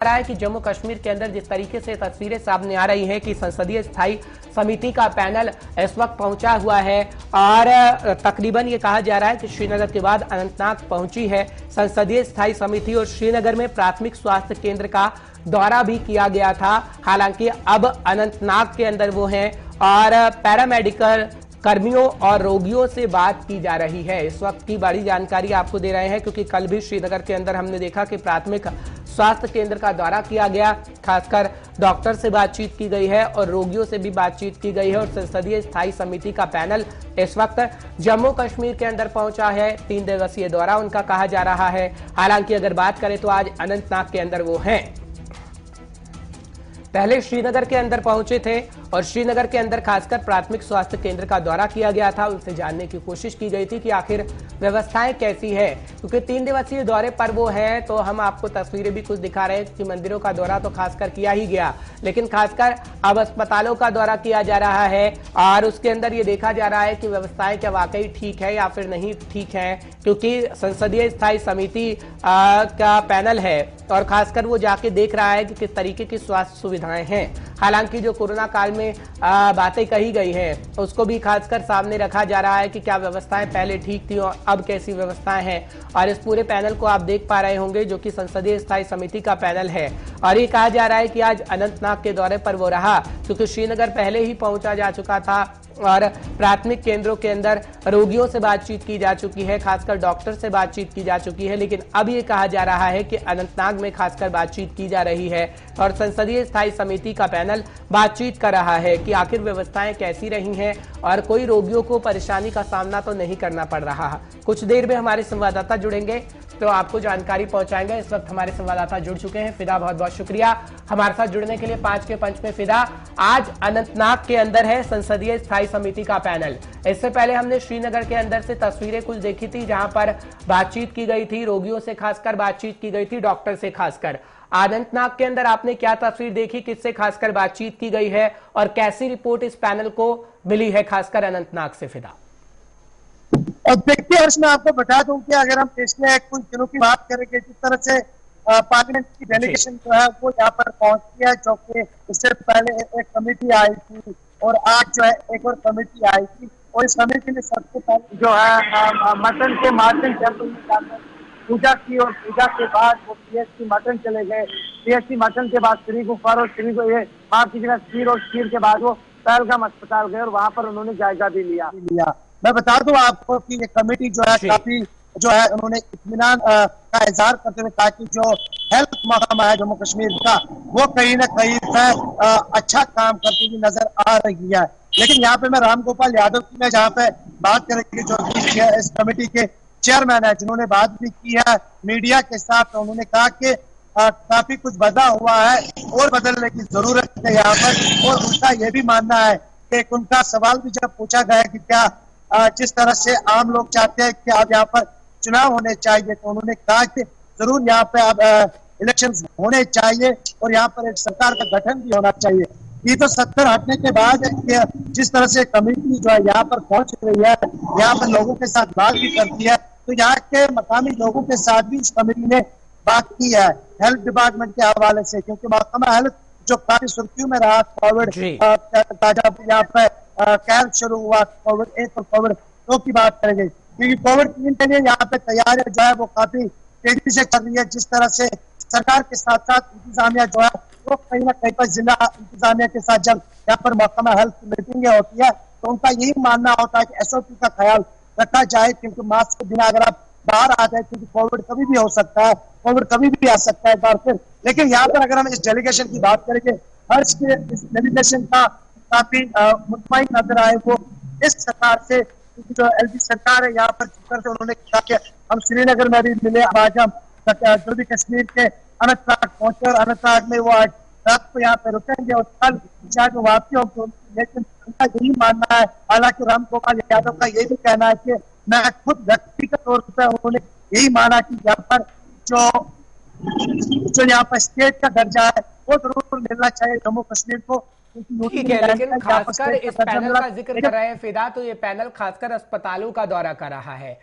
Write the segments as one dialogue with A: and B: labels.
A: रहा है कि जम्मू कश्मीर के अंदर जिस तरीके से तस्वीरें सामने आ रही हैं कि संसदीय स्थायी समिति का पैनल इस वक्त पहुंचा हुआ है और तकरीबन ये कहा जा रहा है कि श्रीनगर के बाद अनंतनाग पहुंची है संसदीय स्थायी समिति और श्रीनगर में प्राथमिक स्वास्थ्य केंद्र का दौरा भी किया गया था। हालांकि अब अनंतनाग के अंदर वो हैं और पैरामेडिकल कर्मियों और रोगियों से बात की जा रही है। इस वक्त की बड़ी जानकारी आपको दे रहे हैं क्योंकि कल भी श्रीनगर के अंदर हमने देखा कि प्राथमिक स्वास्थ्य केंद्र का दौरा किया गया, खासकर डॉक्टर से बातचीत की गई है और रोगियों से भी बातचीत की गई है और संसदीय स्थायी समिति का पैनल इस वक्त जम्मू कश्मीर के अंदर पहुंचा है। 3 दिवसीय दौरा उनका कहा जा रहा है। हालांकि अगर बात करें तो आज अनंतनाग के अंदर वो हैं। पहले श्रीनगर के अंदर पहुंचे थे और श्रीनगर के अंदर खासकर प्राथमिक स्वास्थ्य केंद्र का दौरा किया गया था। उनसे जानने की कोशिश की गई थी कि आखिर व्यवस्थाएं कैसी है, क्योंकि 3 दिवसीय दौरे पर वो हैं। तो हम आपको तस्वीरें भी कुछ दिखा रहे हैं कि मंदिरों का दौरा तो खासकर किया ही गया, लेकिन खासकर अब अस्पतालों का दौरा किया जा रहा है और उसके अंदर ये देखा जा रहा है कि व्यवस्थाएं क्या वाकई ठीक है या फिर नहीं ठीक है, क्योंकि संसदीय स्थायी समिति का पैनल है और खासकर वो जाके देख रहा है कि किस तरीके की स्वास्थ्य सुविधाएं हैं। हालांकि जो कोरोना काल में बातें कही गई हैं उसको भी खासकर सामने रखा जा रहा है कि क्या व्यवस्थाएं पहले ठीक थी और अब कैसी व्यवस्थाएं हैं। और इस पूरे पैनल को आप देख पा रहे होंगे जो कि संसदीय स्थायी समिति का पैनल है और ये कहा जा रहा है कि आज अनंतनाग के दौरे पर वो रहा, क्योंकि श्रीनगर पहले ही पहुंचा जा चुका था और प्राथमिक केंद्रों के अंदर रोगियों से बातचीत की जा चुकी है, खासकर डॉक्टर से बातचीत की जा चुकी है। लेकिन अब ये कहा जा रहा है कि अनंतनाग में खासकर बातचीत की जा रही है और संसदीय स्थायी समिति का पैनल बातचीत कर रहा है कि आखिर व्यवस्थाएं कैसी रही हैं और कोई रोगियों को परेशानी का सामना तो नहीं करना पड़ रहा। कुछ देर में हमारे संवाददाता जुड़ेंगे तो आपको जानकारी पहुंचाएंगे। इस वक्त हमारे संवाददाता जुड़ चुके हैं। फिदा, बहुत बहुत शुक्रिया हमारे साथ जुड़ने के लिए। 5 के पंच में फिदा, आज अनंतनाग के अंदर है संसदीय स्थायी समिति का पैनल। इससे पहले हमने श्रीनगर के अंदर से तस्वीरें कुछ देखी थी जहां पर बातचीत की गई थी, रोगियों से खासकर बातचीत की गई थी, डॉक्टर से खासकर। अनंतनाग के अंदर आपने क्या तस्वीर देखी, किससे खासकर बातचीत की गई है और कैसी रिपोर्ट इस पैनल को मिली है खासकर अनंतनाग से? फिदा,
B: और देखिए हर्ष, मैं आपको बता दूं कि अगर हम पिछले कुछ दिनों की बात करेंगे, जिस तरह से पार्लियामेंट की डेलीगेशन जो है वो यहाँ पर पहुंची है, जो कि इससे पहले एक कमेटी आई थी और आज जो है एक और कमेटी आई थी और इस कमेटी ने सबसे पहले जो है मटन के माध्यम से पूजा की और पूजा के बाद वो पीएचसी मटन चले गए। पीएचसी मटन के बाद श्री गुफार और श्री को ये माफ कीजिएगा खीर और खीर के बाद वो पहलगाम अस्पताल गए और वहां पर उन्होंने जायजा भी लिया। मैं बता दूं आपको कि ये कमेटी जो है काफी जो है उन्होंने इत्मीनान का इजहार करते हुए कहा कि जो हेल्थ महकमा है जम्मू कश्मीर का वो कहीं ना कहीं अच्छा काम करती हुई नजर आ रही है। लेकिन यहाँ पे मैं राम गोपाल यादव की मैं जहाँ पे बात करेंगे जो इस कमेटी के चेयरमैन है, जिन्होंने बात भी की है मीडिया के साथ, तो उन्होंने कहा कि काफी कुछ बदला हुआ है और बदलने की जरूरत है यहाँ पर। और उनका यह भी मानना है कि उनका सवाल भी जब पूछा गया कि क्या जिस तरह से आम लोग चाहते हैं कि अब यहाँ पर चुनाव होने चाहिए, तो उन्होंने कहा कि जरूर यहाँ पे अब इलेक्शंस होने चाहिए और यहाँ पर एक सरकार का गठन भी होना चाहिए। ये तो 70 हटने के बाद जिस तरह से कमेटी जो है यहाँ पर पहुंच रही है, यहाँ पर लोगों के साथ बात भी करती है, तो यहाँ के मकामी लोगों के साथ भी इस कमेटी ने बात की है हेल्थ डिपार्टमेंट के हवाले से, क्योंकि महकमा हेल्थ जो काफी सुर्खियों में रहा कोविड यहाँ पे कैंप शुरू हुआ कोविड 1 और कोविड 2 की बात करेंगे, क्योंकि कोविड 3 के लिए यहाँ पे तैयारियां जो है वो काफी तेजी से कर रही है। जिस तरह से सरकार के साथ साथ इंतजामिया जो है वो कहीं ना कहीं पर जिला इंतजामिया के साथ जब यहाँ पर महकमा हेल्थ की मीटिंगें होती है तो उनका यही मानना होता है कि SOP का ख्याल रखा जाए, क्योंकि मास्क के बिना अगर आप बाहर आ जाए, क्योंकि कोविड कभी भी हो सकता है, कोविड कभी भी आ सकता है एक बार फिर। लेकिन यहाँ पर अगर हम इस डेलीगेशन की बात करेंगे, हर्ष के इस डेलीगेशन का काफी मुतमईन नजर आए वो इस सरकार से, जो LP सरकार है यहाँ पर जिक्र से उन्होंने कहा कि हम श्रीनगर में भी मिले, आज हम जम्मू कश्मीर के अनंतनाग पहुंचे और अनंतनाग में वो आज रात को यहाँ पे रुकेंगे और कल शायद वापसी होगी। लेकिन उनका यही मानना है, हालांकि राम गोपाल यादव का ये भी कहना है कि मैं खुद व्यक्तिगत तौर पर उन्होंने यही माना कि यहाँ पर जो यहाँ पर स्टेट का दर्जा है वो जरूर मिलना चाहिए जम्मू कश्मीर को,
A: ठीक है, लेकिन खासकर इस पैनल का जिक्र कर रहे हैं फिदा, तो ये पैनल खासकर अस्पतालों का दौरा कर रहा है।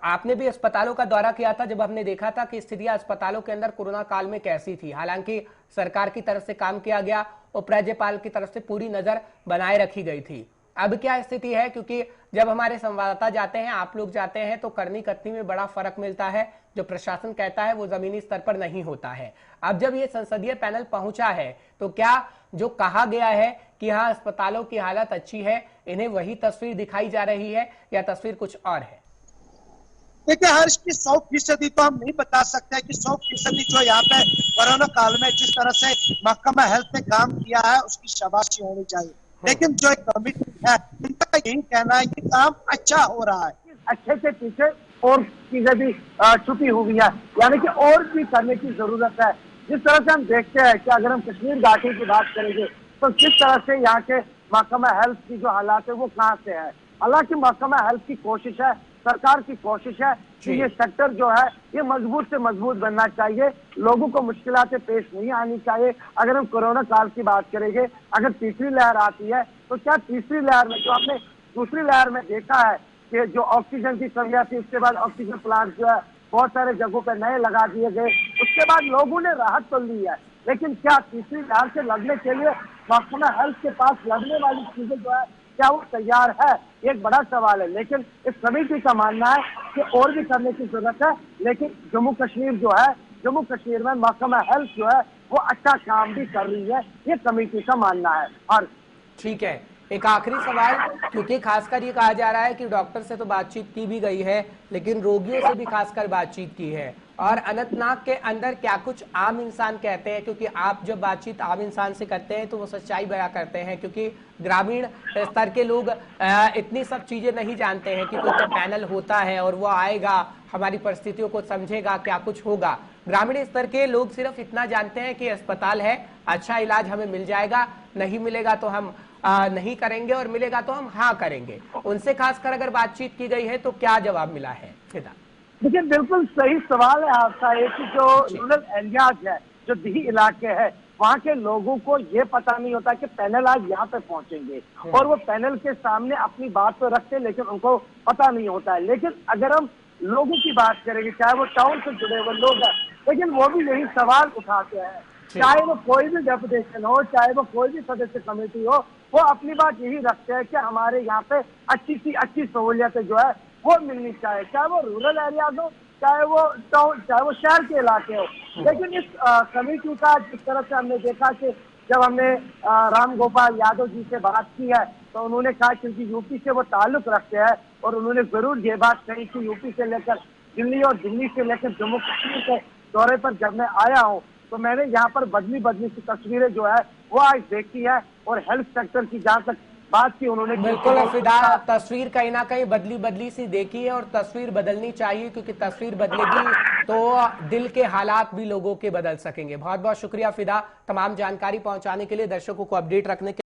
A: आपने भी अस्पतालों का दौरा किया था जब हमने देखा था कि स्थितियां अस्पतालों के अंदर कोरोना काल में कैसी थी। हालांकि सरकार की तरफ से काम किया गया, उपराज्यपाल की तरफ से पूरी नजर बनाए रखी गई थी। अब क्या स्थिति है, क्योंकि जब हमारे संवाददाता जाते हैं, आप लोग जाते हैं, तो करनी कथनी में बड़ा फर्क मिलता है। जो प्रशासन कहता है वो जमीनी स्तर पर नहीं होता है। अब जब ये संसदीय पैनल पहुंचा है, तो क्या जो कहा गया है कि हाँ अस्पतालों की हालत अच्छी है, इन्हें वही तस्वीर दिखाई जा रही है या तस्वीर कुछ और है?
B: देखिए हर्ष की 100% तो हम नहीं बता सकते कि 100% जो यहाँ पे कोरोना काल में जिस तरह से महकमा हेल्थ ने काम किया है उसकी शाबाशी होनी चाहिए, लेकिन जो एक कमिटी है उनका यही कहना है कि काम अच्छा हो रहा है। अच्छे से पीछे और चीजें भी छुपी हुई है, यानी कि और भी करने की जरूरत है। जिस तरह से हम देखते हैं कि अगर हम कश्मीर घाटी की बात करेंगे तो किस तरह से यहाँ के महकमा हेल्थ की जो हालात है वो कहाँ से है। हालांकि महकमा हेल्थ की कोशिश है, सरकार की कोशिश है कि ये सेक्टर जो है ये मजबूत से मजबूत बनना चाहिए, लोगों को मुश्किलातें पेश नहीं आनी चाहिए। अगर हम कोरोना काल की बात करेंगे, अगर तीसरी लहर आती है तो क्या तीसरी लहर में जो आपने दूसरी लहर में देखा है कि जो ऑक्सीजन की कमियां थी, उसके बाद ऑक्सीजन प्लांट जो है बहुत सारे जगहों पर नए लगा दिए गए, उसके बाद लोगों ने राहत तो ली है, लेकिन क्या तीसरी लहर से लड़ने के लिए महकमा हेल्थ के पास लगने वाली चीजें जो है क्या वो तैयार है, एक बड़ा सवाल है। लेकिन इस कमेटी का मानना है कि और भी करने की जरूरत है, लेकिन जम्मू कश्मीर जो है, जम्मू कश्मीर में महकमा हेल्थ जो है वो अच्छा काम भी कर रही है, ये कमेटी का मानना है। और
A: ठीक है, एक आखिरी सवाल, क्योंकि खासकर ये कहा जा रहा है कि डॉक्टर से तो बातचीत की भी गई है, लेकिन रोगियों से भी खासकर बातचीत की है, और अनंतनाग के अंदर क्या कुछ आम इंसान कहते हैं, क्योंकि आप जब बातचीत आम इंसान से करते हैं तो वो सच्चाई बयां करते हैं, क्योंकि ग्रामीण स्तर के लोग इतनी सब चीजें नहीं जानते हैं कि कोई तो पैनल होता है और वो आएगा, हमारी परिस्थितियों को समझेगा, क्या कुछ होगा। ग्रामीण स्तर के लोग सिर्फ इतना जानते हैं कि अस्पताल है, अच्छा इलाज हमें मिल जाएगा, नहीं मिलेगा तो हम नहीं करेंगे और मिलेगा तो हम हाँ करेंगे। उनसे खासकर अगर बातचीत की गई है तो क्या जवाब मिला है फिदा?
B: देखिए बिल्कुल सही सवाल है आपका। एक जो रूरल एरियाज है, जो देही इलाके हैं, वहाँ के लोगों को ये पता नहीं होता कि पैनल आज यहाँ पे पहुंचेंगे, और वो पैनल के सामने अपनी बात तो रखते हैं लेकिन उनको पता नहीं होता है। लेकिन अगर हम लोगों की बात करेंगे, चाहे वो टाउन से जुड़े हुए लोग हैं, लेकिन वो भी यही सवाल उठाते हैं, चाहे वो कोई भी डेपुटेशन हो, चाहे वो कोई भी सदस्य कमेटी हो, वो अपनी बात यही रखते हैं कि हमारे यहाँ पे अच्छी सी अच्छी सहूलियतें जो है वो मिलनी चाहिए, चाहे वो रूरल एरियाज हो, चाहे वो टाउन, चाहे वो शहर के इलाके हो। लेकिन इस कमेटी का जिस तरह से हमने देखा कि जब हमने राम गोपाल यादव जी से बात की है तो उन्होंने कहा क्योंकि यूपी से वो ताल्लुक रखते हैं, और उन्होंने जरूर ये बात कही कि यूपी से लेकर दिल्ली और दिल्ली से लेकर जम्मू कश्मीर के दौरे पर जब मैं आया हूँ तो मैंने यहाँ पर बदली बदली सी तस्वीरें जो है वो आज देखी है, और हेल्थ सेक्टर की जहाँ तक बात की उन्होंने,
A: बिल्कुल फिदा, तस्वीर कहीं ना कहीं बदली बदली सी देखी है, और तस्वीर बदलनी चाहिए, क्योंकि तस्वीर बदलेगी तो दिल के हालात भी लोगों के बदल सकेंगे। बहुत बहुत शुक्रिया फिदा, तमाम जानकारी पहुंचाने के लिए, दर्शकों को अपडेट रखने के